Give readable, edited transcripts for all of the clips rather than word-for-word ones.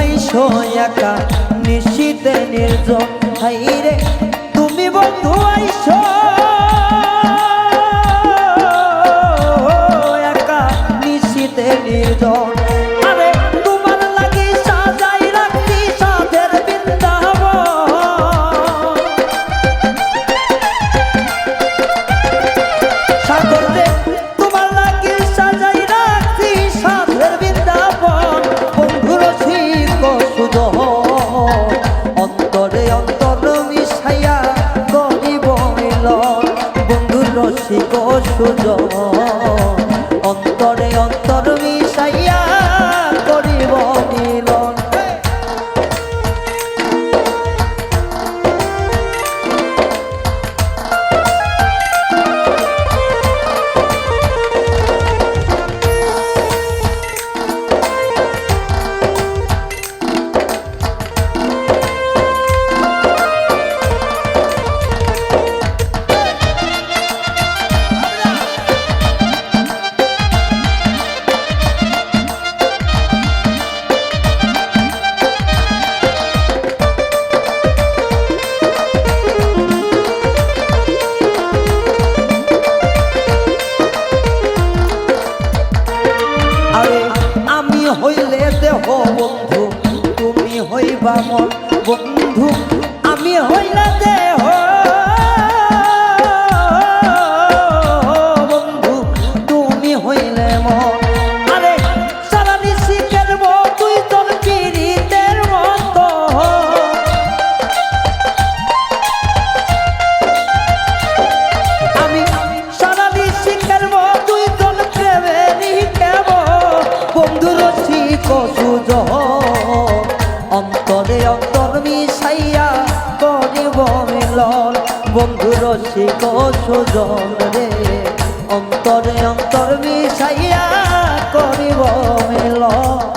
আইসো একা নিশীতে নির্জন হাইরে তুমি বন্ধু আইসো একা নিশীতে নির্জন আরে তোমার লাগি সাজাই রাখছি সাধের বৃন্দাবন সাগর রে তোমার লাগি সাজাই রাখছি সাধের বৃন্দাবন বন্ধু রসিক সুজন অন্তরে অন্তর মিশাইয়া করিব মিলন বন্ধু রসিক সুজন অন্তরে অন্তর মিশাইয়া করিব মিলন হইলে দেহ বন্ধু তুমি হইবা মন বন্ধু আমি হইলে দেহ বন্ধু তুমি হইলে মন আরে সারা নিশিকের তুই তোর পীড়িতের মতো আমি সারা নিশিকের তুই তোর প্রেমেরই কেব বন্ধু সুজন অন্তরে অন্তর মিশাইয়া করিব মিলন বন্ধু রসিক সুজন রে অন্তরে অন্তর মিশাইয়া করিব মিলন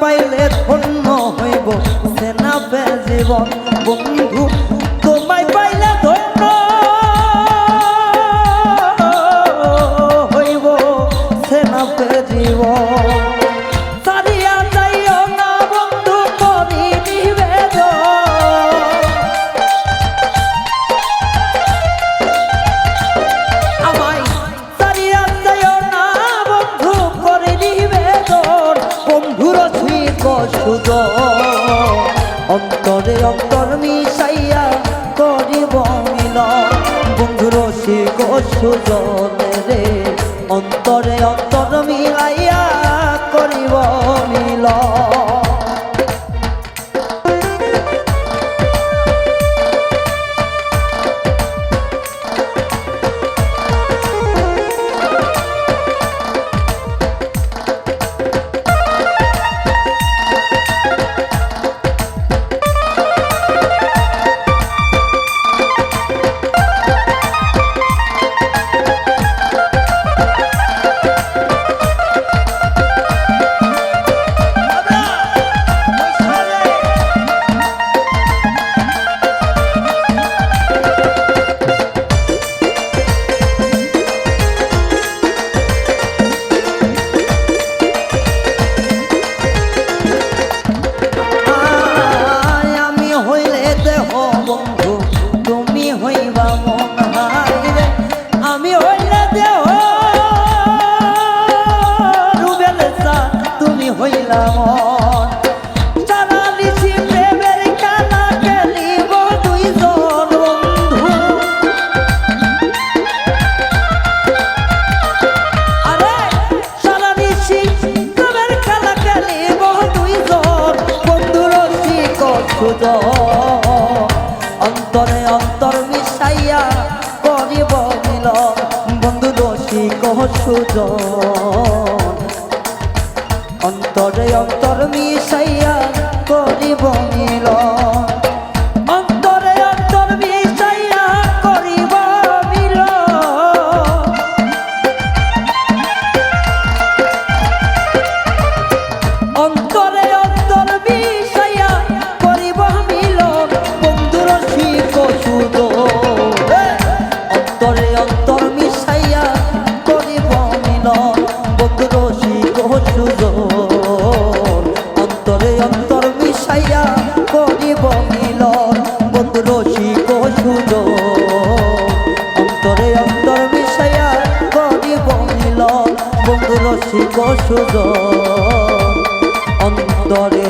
পাইলে ধন্য হইব সেনা জীবন বন্ধু তোমায় পাইলে ধন্য হইব সেনা জীবন সারিয়া যাইও না বন্ধু করি নিবেদন আমায় সারিয়া যাইও না বন্ধু করি নিবেদন বন্ধু সুজন অন্তরে অন্তর মিশাইয়া করিব মিলন বন্ধু রসিক সুজন রে অন্তরে অন্তর মিলাইয়া করিব মিলন সুজন অন্তরে অন্তর মিশাইয়া করিব মিলন অন্তরে অন্তর মিশাইয়া করিব মিলন অন্তরে অন্তর মিশাইয়া করিব মিলন বন্ধুর শিখ সুজন অন্তরে অন্তর মিশাইয়া করিব মিলন বন্ধুর শিখ সুজন অন্তরে অন্তর মিশাইয়া করিব মিলন বন্ধুর শিখ সুজন অন্তরে অন্তর মিশাইয়া করিব মিলন বন্ধুর শিখ সুজন অন্তরে